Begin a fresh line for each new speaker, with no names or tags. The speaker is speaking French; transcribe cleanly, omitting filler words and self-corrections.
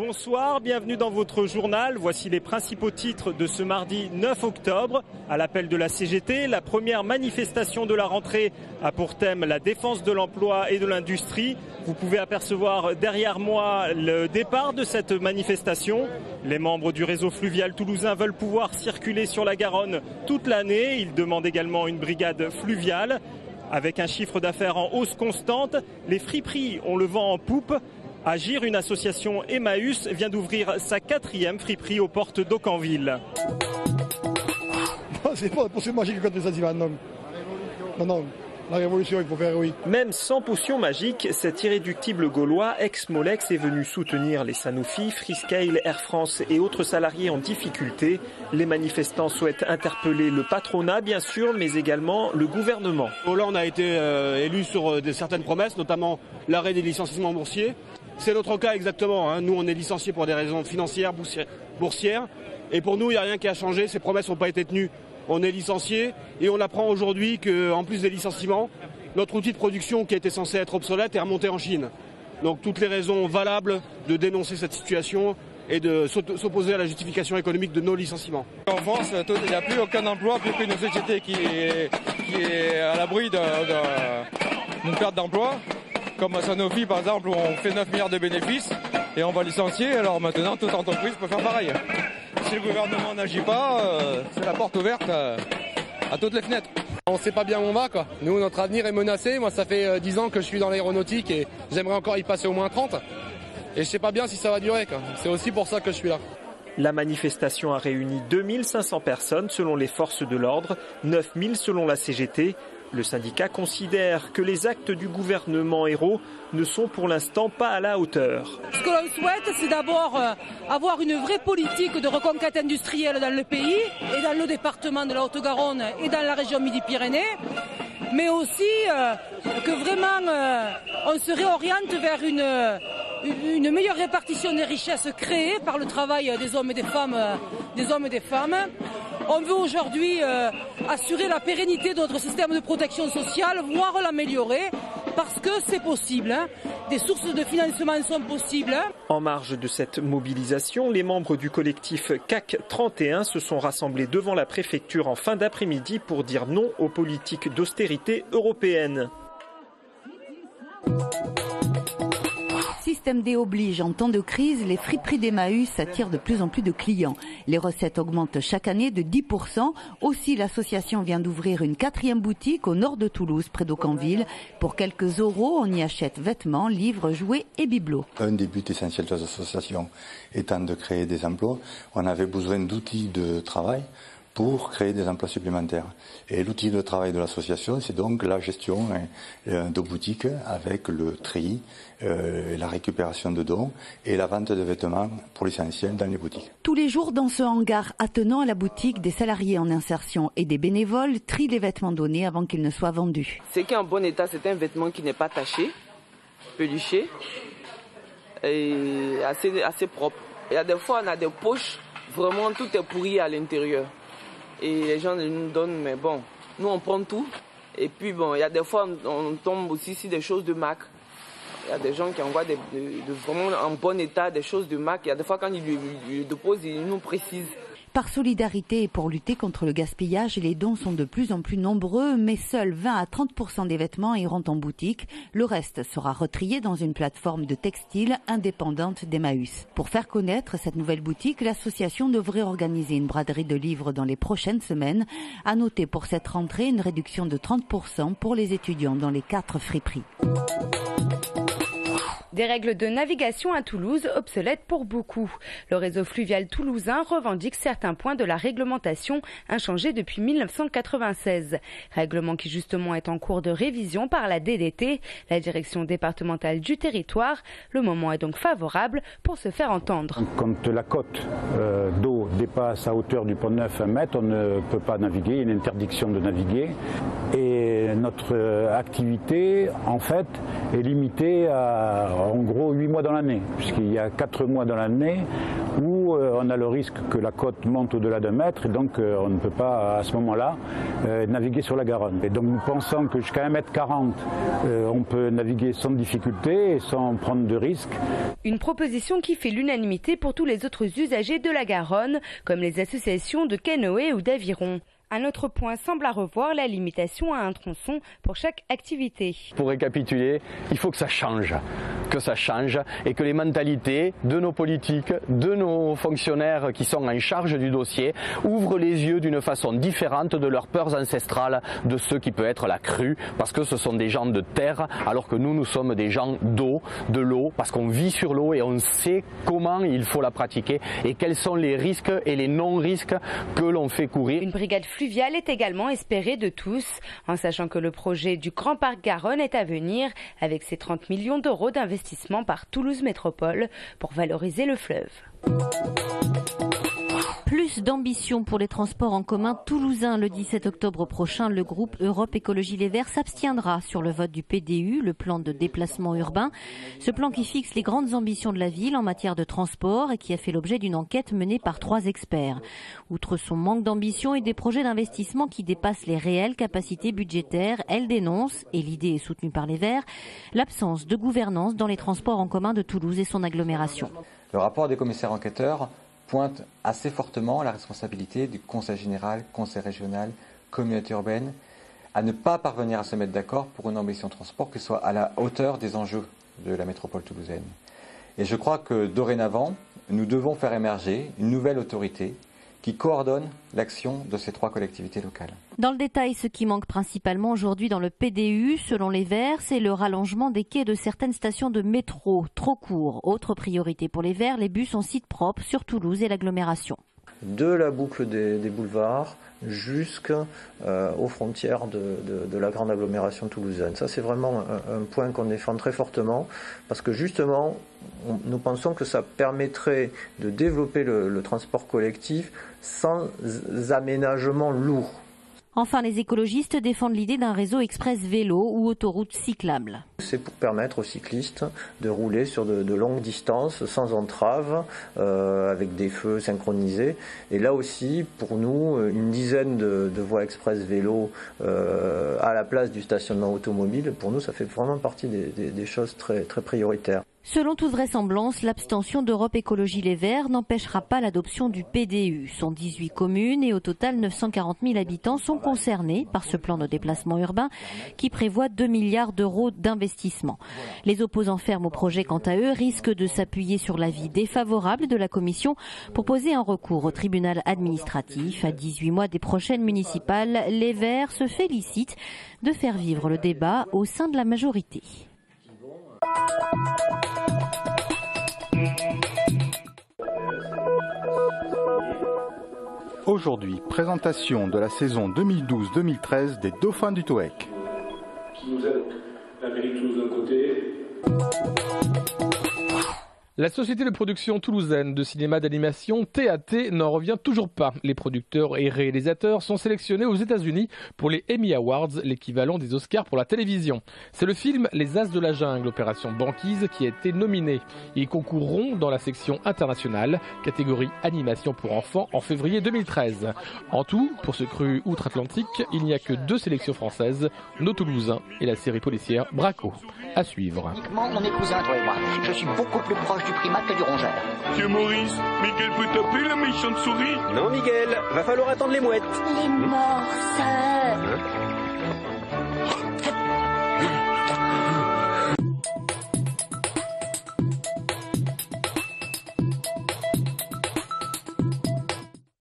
Bonsoir, bienvenue dans votre journal. Voici les principaux titres de ce mardi 9 octobre. À l'appel de la CGT, la première manifestation de la rentrée a pour thème la défense de l'emploi et de l'industrie. Vous pouvez apercevoir derrière moi le départ de cette manifestation. Les membres du réseau fluvial toulousain veulent pouvoir circuler sur la Garonne toute l'année. Ils demandent également une brigade fluviale. Avec un chiffre d'affaires en hausse constante, les friperies ont le vent en poupe. Agir, une association Emmaüs, vient d'ouvrir sa 4e friperie aux portes d'Aucanville.
C'est pas une potion magique contre les sentiments, non. Non, la révolution, il faut faire, oui.
Même sans potion magique, cet irréductible gaulois, ex-Molex, est venu soutenir les Sanofi, Freescale, Air France et autres salariés en difficulté. Les manifestants souhaitent interpeller le patronat, bien sûr, mais également le gouvernement.
Hollande a été élu sur certaines promesses, notamment l'arrêt des licenciements boursiers. C'est notre cas exactement. Nous, on est licenciés pour des raisons financières, boursières. Et pour nous, il n'y a rien qui a changé. Ces promesses n'ont pas été tenues. On est licenciés et on apprend aujourd'hui qu'en plus des licenciements, notre outil de production qui était censé être obsolète est remonté en Chine. Donc toutes les raisons valables de dénoncer cette situation et de s'opposer à la justification économique de nos licenciements.
En France, il n'y a plus aucun emploi, plus qu'une société qui est à l'abri d'une perte d'emploi. Comme à Sanofi, par exemple, où on fait 9 milliards de bénéfices et on va licencier. Alors maintenant, toute entreprise peut faire pareil. Si le gouvernement n'agit pas, c'est la porte ouverte à toutes les fenêtres.
On ne sait pas bien où on va, quoi. Nous, notre avenir est menacé. Moi, ça fait 10 ans que je suis dans l'aéronautique et j'aimerais encore y passer au moins 30. Et je ne sais pas bien si ça va durer, quoi. C'est aussi pour ça que je suis là.
La manifestation a réuni 2500 personnes selon les forces de l'ordre, 9000 selon la CGT. Le syndicat considère que les actes du gouvernement Ayrault ne sont pour l'instant pas à la hauteur.
Ce que l'on souhaite, c'est d'abord avoir une vraie politique de reconquête industrielle dans le pays et dans le département de la Haute-Garonne et dans la région Midi-Pyrénées, mais aussi que vraiment on se réoriente vers une meilleure répartition des richesses créées par le travail des hommes et des femmes. On veut aujourd'hui assurer la pérennité de notre système de protection sociale, voire l'améliorer, parce que c'est possible. Des sources de financement sont possibles.
En marge de cette mobilisation, les membres du collectif CAC 31 se sont rassemblés devant la préfecture en fin d'après-midi pour dire non aux politiques d'austérité européennes.
Système D oblige, en temps de crise, les friperies d'Emmaüs attirent de plus en plus de clients. Les recettes augmentent chaque année de 10%. Aussi, l'association vient d'ouvrir une 4e boutique au nord de Toulouse, près d'Aucanville. Pour quelques euros, on y achète vêtements, livres, jouets et bibelots.
Un des buts essentiels de l'association étant de créer des emplois, on avait besoin d'outils de travail pour créer des emplois supplémentaires. Et l'outil de travail de l'association, c'est donc la gestion de boutiques avec le tri, la récupération de dons et la vente de vêtements pour l'essentiel dans les boutiques.
Tous les jours, dans ce hangar attenant à la boutique, des salariés en insertion et des bénévoles trient les vêtements donnés avant qu'ils ne soient vendus.
Ce qui est en bon état, c'est un vêtement qui n'est pas taché, peluché et assez propre. Il y a des fois, on a des poches, vraiment tout est pourri à l'intérieur. Et les gens nous donnent, mais bon, nous on prend tout. Et puis bon, il y a des fois, on tombe aussi sur des choses de marque. Il y a des gens qui envoient vraiment en bon état des choses de marque. Il y a des fois, quand ils lui déposent, ils nous précisent.
Par solidarité et pour lutter contre le gaspillage, les dons sont de plus en plus nombreux, mais seuls 20 à 30% des vêtements iront en boutique. Le reste sera retrié dans une plateforme de textile indépendante d'Emmaüs. Pour faire connaître cette nouvelle boutique, l'association devrait organiser une braderie de livres dans les prochaines semaines. À noter pour cette rentrée une réduction de 30% pour les étudiants dans les 4 friperies.
Des règles de navigation à Toulouse obsolètes pour beaucoup. Le réseau fluvial toulousain revendique certains points de la réglementation inchangés depuis 1996. Règlement qui justement est en cours de révision par la DDT, la direction départementale du territoire. Le moment est donc favorable pour se faire entendre.
Quand la cote d'eau dépasse à hauteur du pont neuf 1 mètre, on ne peut pas naviguer, il y a une interdiction de naviguer. Et notre activité, en fait, est limitée à en gros 8 mois dans l'année, puisqu'il y a 4 mois dans l'année où on a le risque que la côte monte au-delà d'un mètre et donc on ne peut pas à ce moment-là naviguer sur la Garonne. Et donc nous pensons que jusqu'à 1,40 m, on peut naviguer sans difficulté et sans prendre de risques.
Une proposition qui fait l'unanimité pour tous les autres usagers de la Garonne, comme les associations de canoë ou d'aviron. Un autre point semble à revoir, la limitation à un tronçon pour chaque activité.
Pour récapituler, il faut que ça change et que les mentalités de nos politiques, de nos fonctionnaires qui sont en charge du dossier ouvrent les yeux d'une façon différente de leurs peurs ancestrales, de ce qui peut être la crue, parce que ce sont des gens de terre, alors que nous sommes des gens d'eau, de l'eau, parce qu'on vit sur l'eau et on sait comment il faut la pratiquer et quels sont les risques et les non-risques que l'on fait courir.
Une brigade fluviale est également espérée de tous, en sachant que le projet du Grand Parc Garonne est à venir, avec ses 30 millions d'euros d'investissement par Toulouse Métropole pour valoriser le fleuve.
Plus d'ambition pour les transports en commun toulousains. Le 17 octobre prochain, le groupe Europe Écologie Les Verts s'abstiendra sur le vote du PDU, le plan de déplacement urbain. Ce plan qui fixe les grandes ambitions de la ville en matière de transport et qui a fait l'objet d'une enquête menée par 3 experts. Outre son manque d'ambition et des projets d'investissement qui dépassent les réelles capacités budgétaires, elle dénonce, et l'idée est soutenue par les Verts, l'absence de gouvernance dans les transports en commun de Toulouse et son agglomération.
Le rapport des commissaires enquêteurs pointe assez fortement la responsabilité du Conseil général, Conseil régional, communauté urbaine, à ne pas parvenir à se mettre d'accord pour une ambition de transport qui soit à la hauteur des enjeux de la métropole toulousaine. Et je crois que dorénavant, nous devons faire émerger une nouvelle autorité qui coordonne l'action de ces 3 collectivités locales.
Dans le détail, ce qui manque principalement aujourd'hui dans le PDU, selon les Verts, c'est le rallongement des quais de certaines stations de métro, trop courts. Autre priorité pour les Verts, les bus en site propre sur Toulouse et l'agglomération.
De la boucle des boulevards jusqu'aux frontières de la grande agglomération toulousaine. Ça, c'est vraiment un point qu'on défend très fortement parce que justement, nous pensons que ça permettrait de développer le transport collectif sans aménagement lourd.
Enfin, les écologistes défendent l'idée d'un réseau express vélo ou autoroute cyclable.
C'est pour permettre aux cyclistes de rouler sur de longues distances sans entrave, avec des feux synchronisés. Et là aussi, pour nous, une dizaine de voies express vélo à la place du stationnement automobile, pour nous, ça fait vraiment partie des choses très, très prioritaires.
Selon toute vraisemblance, l'abstention d'Europe Écologie Les Verts n'empêchera pas l'adoption du PDU. 118 communes et au total 940 000 habitants sont concernés par ce plan de déplacement urbain qui prévoit 2 milliards d'euros d'investissement. Les opposants fermes au projet, quant à eux, risquent de s'appuyer sur l'avis défavorable de la Commission pour poser un recours au tribunal administratif. À 18 mois des prochaines municipales, les Verts se félicitent de faire vivre le débat au sein de la majorité.
Aujourd'hui, présentation de la saison 2012-2013 des Dauphins du TOEC.
Qui nous aide, la mairie de Toulouse d'un côté.
La société de production toulousaine de cinéma d'animation TAT n'en revient toujours pas. Les producteurs et réalisateurs sont sélectionnés aux États-Unis pour les Emmy Awards, l'équivalent des Oscars pour la télévision. C'est le film Les As de la Jungle, opération Banquise, qui a été nominé. Ils concourront dans la section internationale, catégorie animation pour enfants, en février 2013. En tout, pour ce cru outre-Atlantique, il n'y a que 2 sélections françaises, nos Toulousains et la série policière Braco. À suivre.
Mon écousin, toi et moi. Je suis beaucoup plus proche du primate que du rongeur.
Monsieur Maurice, Miguel peut taper la méchante souris?
Non, Miguel, va falloir attendre les mouettes.
Les morses.